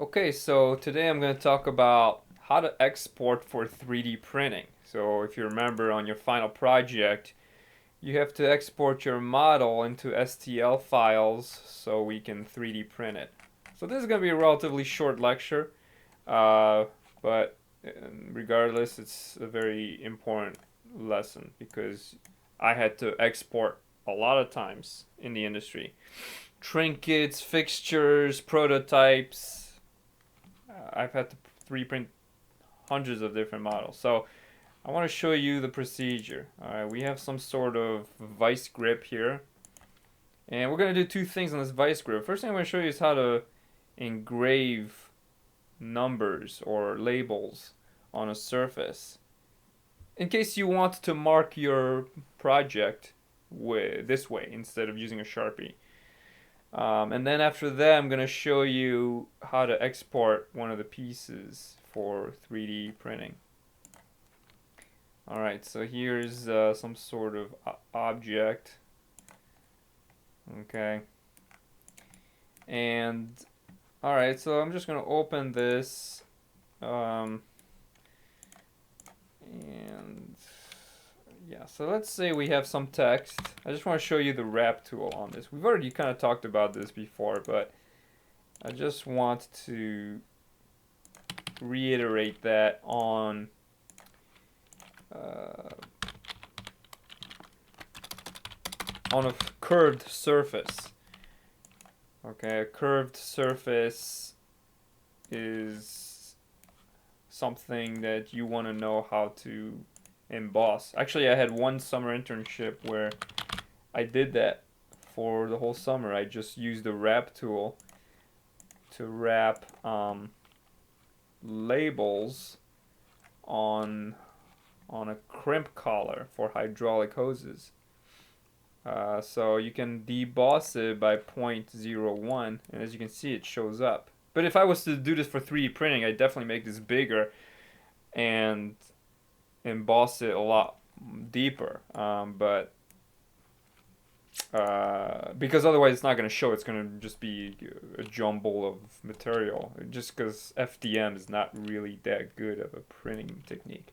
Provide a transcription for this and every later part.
Okay, so today I'm going to talk about how to export for 3D printing. So if you remember on your final project, you have to export your model into STL files so we can 3D print it. So this is going to be a relatively short lecture, uh, but regardless, it's a very important lesson because I had to export a lot of times in the industry. Trinkets, fixtures, prototypes, I've had to 3D print hundreds of different models. So I want to show you the procedure. Alright, we have some sort of vice grip here. And we're going to do two things on this vice grip. First thing I'm going to show you is how to engrave numbers or labels on a surface. In case you want to mark your project this way instead of using a Sharpie. And then after that, I'm going to show you how to export one of the pieces for 3D printing. Alright, so here's some sort of object. Okay. And, alright, so I'm just going to open this. And, yeah, so let's say we have some text. I just want to show you the wrap tool on this. We've already kind of talked about this before, but I just want to reiterate that on a curved surface. Okay, a curved surface is something that you want to know how to emboss. Actually, I had one summer internship where I did that for the whole summer. I just used the wrap tool to wrap labels on a crimp collar for hydraulic hoses. So you can deboss it by 0.01, and as you can see, it shows up. But if I was to do this for 3D printing, I'd definitely make this bigger and emboss it a lot deeper. Because otherwise it's not going to show. It's going to just be a jumble of material. Just because FDM is not really that good of a printing technique.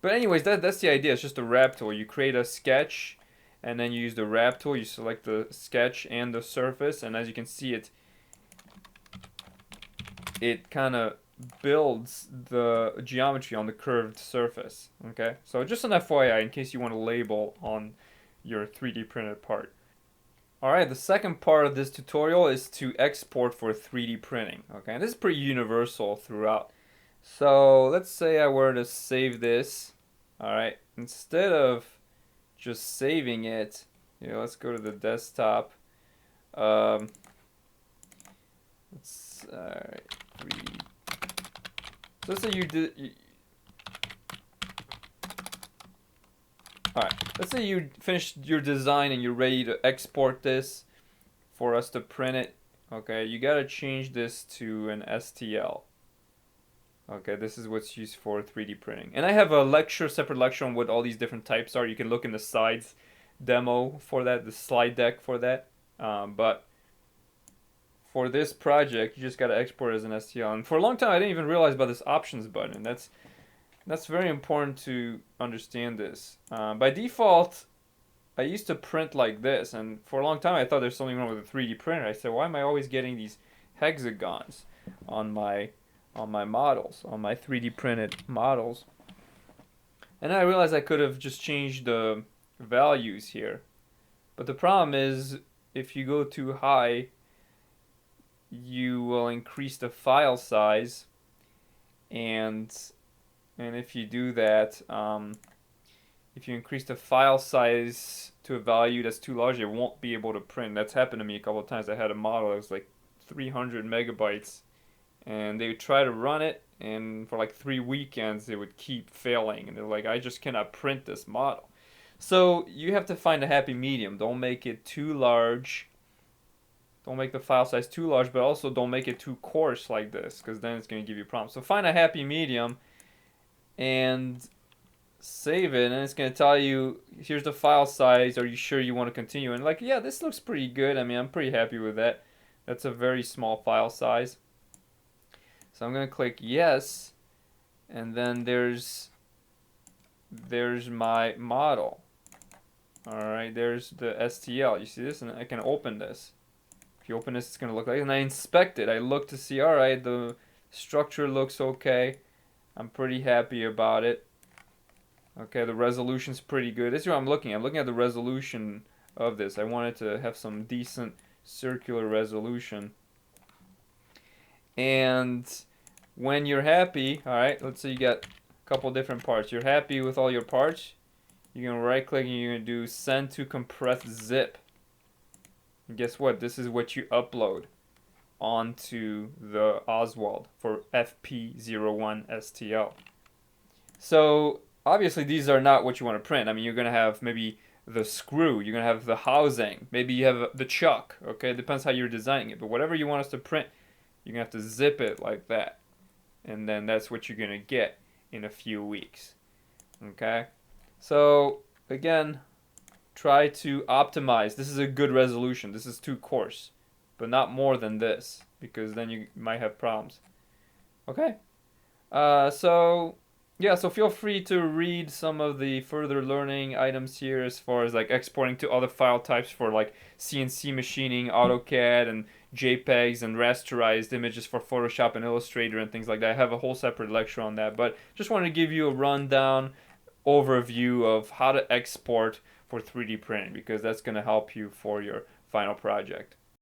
But anyways, that's the idea. It's just a wrap tool. You create a sketch, and then you use the wrap tool. You select the sketch and the surface, and as you can see, it kind of builds the geometry on the curved surface. Okay, so just an FYI in case you want to label on your 3D printed part. Alright, the second part of this tutorial is to export for 3D printing. Okay, and this is pretty universal throughout. So let's say I were to save this. Alright, instead of just saving it, let's go to the desktop. Alright, 3D. So let's say Alright, let's say you finished your design and you're ready to export this for us to print it. Okay, you gotta change this to an STL. Okay, this is what's used for 3D printing. And I have a separate lecture on what all these different types are. You can look in the slides demo for that, the slide deck for that. But for this project, you just gotta export it as an STL. And for a long time, I didn't even realize about this options button. That's very important to understand this. By default, I used to print like this, and for a long time I thought there's something wrong with the 3D printer. I said, why am I always getting these hexagons on my models, on my 3D printed models? And I realized I could have just changed the values here. But the problem is, if you go too high, you will increase the file size, and if you do that, if you increase the file size to a value that's too large, it won't be able to print. That's happened to me a couple of times. I had a model that was like 300 megabytes, and they would try to run it, and for like 3 weekends it would keep failing, and they're like, I just cannot print this model. So you have to find a happy medium. Don't make it too large. Don't make the file size too large, but also don't make it too coarse like this, because then it's going to give you problems. So find a happy medium and save it, and it's going to tell you, here's the file size, are you sure you want to continue? And like, yeah, this looks pretty good. I mean, I'm pretty happy with that. That's a very small file size. So I'm gonna click yes, and then there's my model. Alright, there's the STL. You see this? And I can open this. If you open this, it's gonna look like, and I inspect it. I look to see, alright, the structure looks okay. I'm pretty happy about it. Okay, the resolution's pretty good. This is what I'm looking at. I'm looking at the resolution of this. I wanted to have some decent circular resolution. And when you're happy, alright, let's say you got a couple different parts. You're happy with all your parts. You're going to right click and you're going to do send to compressed zip. And guess what? This is what you upload onto the Oswald for FP01STL. So obviously these are not what you want to print. I mean, you're going to have maybe the screw, you're going to have the housing, maybe you have the chuck, okay? It depends how you're designing it. But whatever you want us to print, you're going to have to zip it like that. And then that's what you're going to get in a few weeks. Okay? So, again, try to optimize. This is a good resolution. This is too coarse. But not more than this, because then you might have problems. Okay? So feel free to read some of the further learning items here as far as like exporting to other file types for like CNC machining, AutoCAD, and JPEGs and rasterized images for Photoshop and Illustrator and things like that. I have a whole separate lecture on that, but just wanted to give you a rundown overview of how to export for 3D printing, because that's going to help you for your final project.